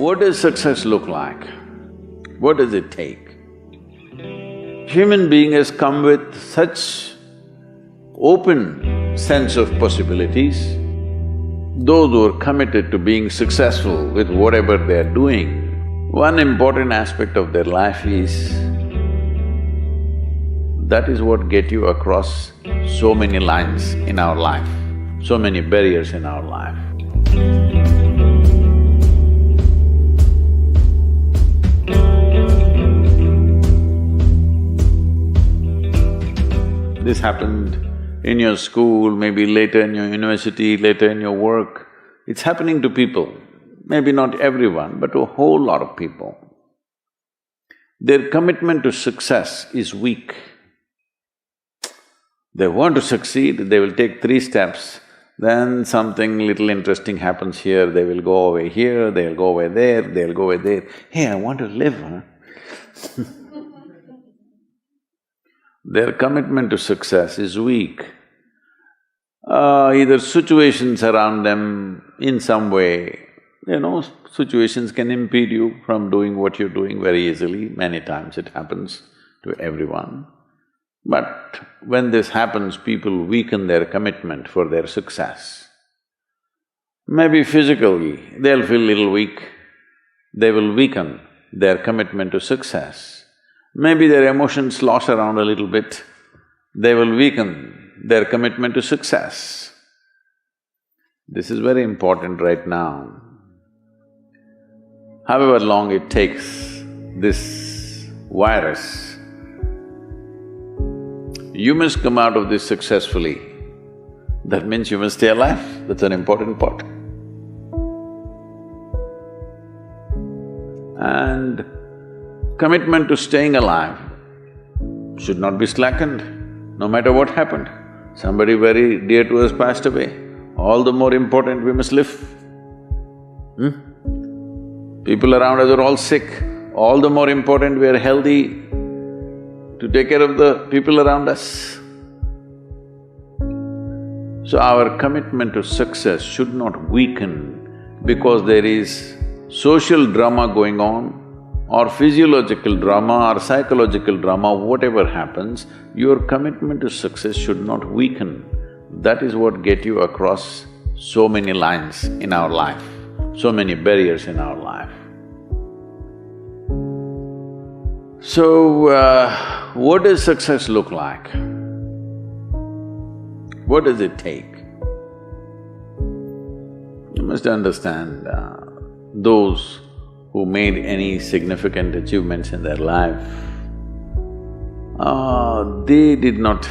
What does success look like? What does it take? Human being has come with such open sense of possibilities. Those who are committed to being successful with whatever they're doing, one important aspect of their life is that is what get you across so many lines in our life, so many barriers in our life. This happened in your school, maybe later in your university, later in your work. It's happening to people, maybe not everyone, but to a whole lot of people. Their commitment to success is weak. They want to succeed, they will take 3 steps, then something little interesting happens here, they will go away here, they'll go away there, they'll go away there. Hey, I want to live, huh? Their commitment to success is weak. Either situations around them in some way, situations can impede you from doing what you're doing very easily. Many times it happens to everyone. But when this happens, people weaken their commitment for their success. Maybe physically, they'll feel little weak, they will weaken their commitment to success. Maybe their emotions slosh around a little bit, they will weaken their commitment to success. This is very important right now. However long it takes, this virus, you must come out of this successfully. That means you must stay alive, that's an important part. And commitment to staying alive should not be slackened, no matter what happened. Somebody very dear to us passed away, all the more important we must live. People around us are all sick, all the more important we are healthy to take care of the people around us. So our commitment to success should not weaken because there is social drama going on, or physiological drama or psychological drama, whatever happens, your commitment to success should not weaken. That is what get you across so many lines in our life, so many barriers in our life. So, what does success look like? What does it take? You must understand, those who made any significant achievements in their life, they did not,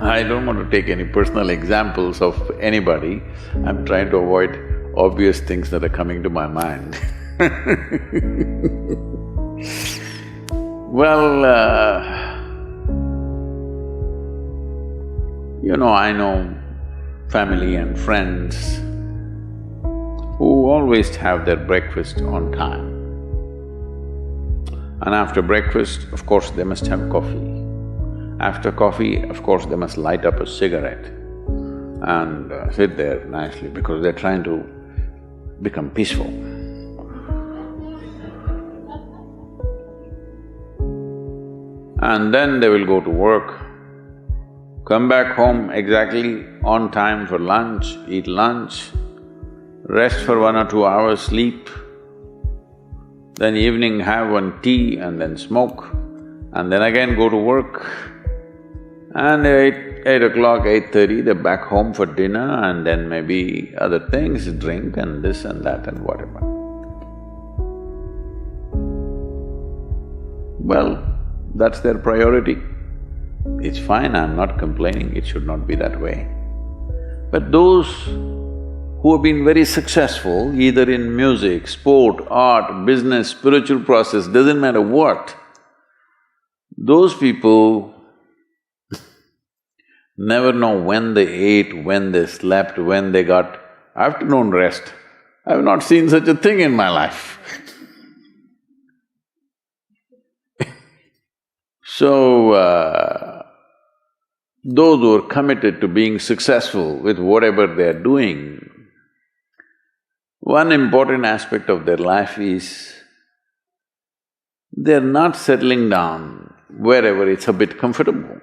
I don't want to take any personal examples of anybody, I'm trying to avoid obvious things that are coming to my mind. Well, I know family and friends who always have their breakfast on time. And after breakfast, of course, they must have coffee. After coffee, of course, they must light up a cigarette and sit there nicely because they're trying to become peaceful. And then they will go to work, come back home exactly on time for lunch, eat lunch, rest for 1 or 2 hours, sleep, then evening have one tea and then smoke, and then again go to work. And 8 o'clock, 8:30, they're back home for dinner and then maybe other things, drink and this and that and whatever. Well, that's their priority. It's fine, I'm not complaining, it should not be that way. But those who have been very successful, either in music, sport, art, business, spiritual process, doesn't matter what, those people never know when they ate, when they slept, when they got afternoon rest. I have not seen such a thing in my life. So, those who are committed to being successful with whatever they're doing, One important aspect of their life is they're not settling down wherever it's a bit comfortable.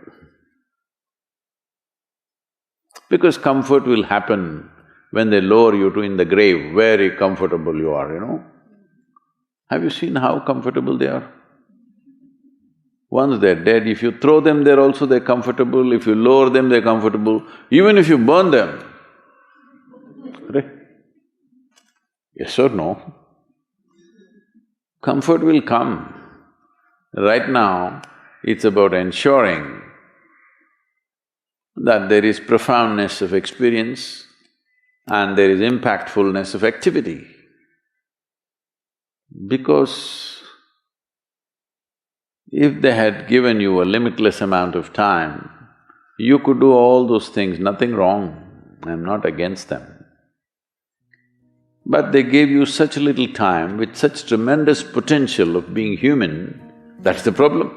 Because comfort will happen when they lower you to in the grave, very comfortable you are, you know. Have you seen how comfortable they are? Once they're dead, if you throw them there also they're comfortable, if you lower them they're comfortable, even if you burn them. Right? Yes or no? Comfort will come. Right now, it's about ensuring that there is profoundness of experience and there is impactfulness of activity. Because if they had given you a limitless amount of time, you could do all those things, nothing wrong, I'm not against them. But they gave you such little time with such tremendous potential of being human, that's the problem.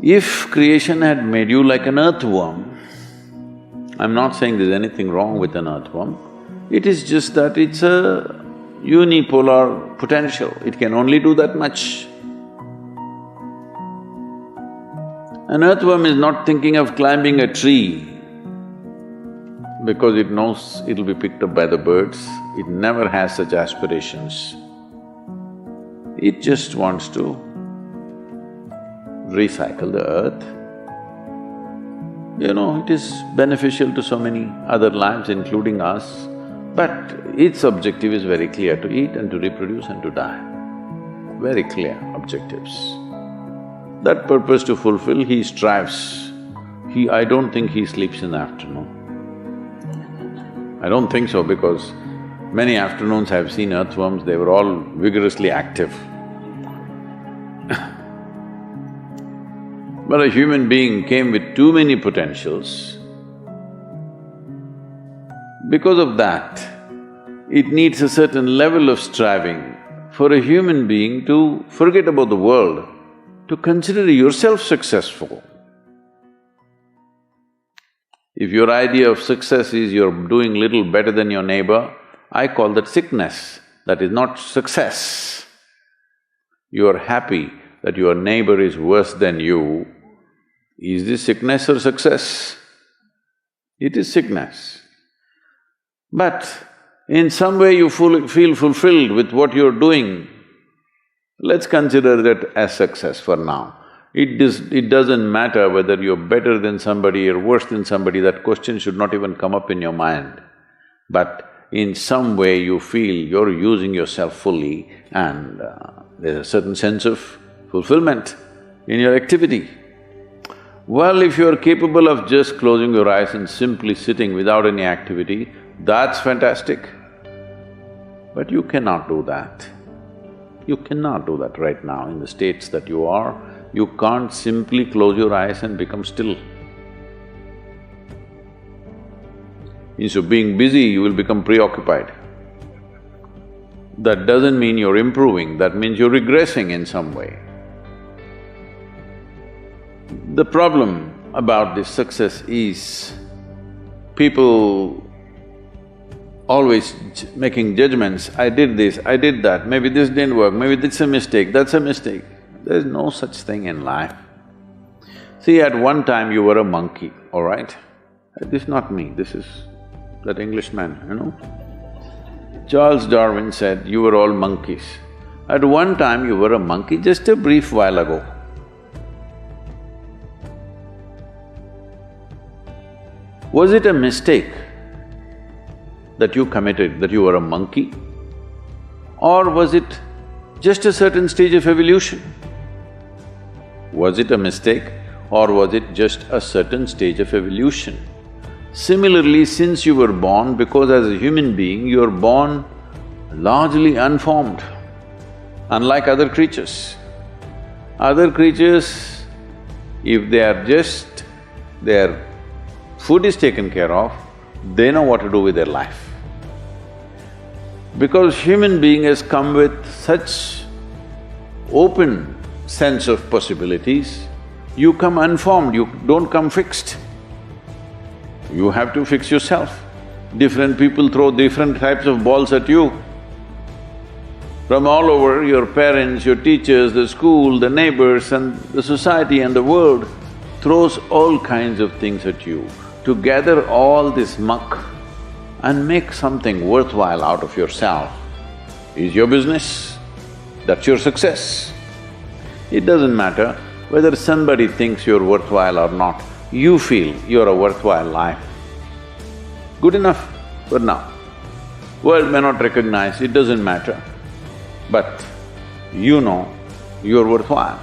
If creation had made you like an earthworm, I'm not saying there's anything wrong with an earthworm, it is just that it's a unipolar potential, it can only do that much. An earthworm is not thinking of climbing a tree because it knows it'll be picked up by the birds, it never has such aspirations. It just wants to recycle the earth. You know, it is beneficial to so many other lives including us, but its objective is very clear, to eat and to reproduce and to die. Very clear objectives. That purpose to fulfill, he strives. I don't think he sleeps in the afternoon. I don't think so because many afternoons I've seen earthworms, they were all vigorously active. But a human being came with too many potentials. Because of that, it needs a certain level of striving for a human being to forget about the world, to consider yourself successful. If your idea of success is you're doing little better than your neighbor, I call that sickness, that is not success. You are happy that your neighbor is worse than you. Is this sickness or success? It is sickness. But in some way you feel fulfilled with what you're doing, let's consider that as success for now. It doesn't matter whether you're better than somebody or worse than somebody, that question should not even come up in your mind. But in some way you feel you're using yourself fully and there's a certain sense of fulfillment in your activity. Well, if you're capable of just closing your eyes and simply sitting without any activity, that's fantastic. But you cannot do that. You cannot do that right now in the states that you are. You can't simply close your eyes and become still. Instead of being busy, you will become preoccupied. That doesn't mean you're improving, that means you're regressing in some way. The problem about this success is people always making judgments, I did this, I did that, maybe this didn't work, maybe this is a mistake, that's a mistake. There's no such thing in life. See, at one time you were a monkey, all right? This is not me, this is that Englishman, you know. Charles Darwin said, you were all monkeys. At one time you were a monkey, just a brief while ago. Was it a mistake that you committed, that you were a monkey? Or was it just a certain stage of evolution? Was it a mistake or was it just a certain stage of evolution? Similarly, since you were born, because as a human being, you are born largely unformed, unlike other creatures. Other creatures, if they are just… their food is taken care of, they know what to do with their life. Because human being has come with such open sense of possibilities, you come unformed, you don't come fixed. You have to fix yourself. Different people throw different types of balls at you. From all over, your parents, your teachers, the school, the neighbors and the society and the world throws all kinds of things at you. To gather all this muck and make something worthwhile out of yourself is your business. That's your success. It doesn't matter whether somebody thinks you're worthwhile or not, you feel you're a worthwhile life. Good enough for now. World may not recognize, it doesn't matter, but you know you're worthwhile.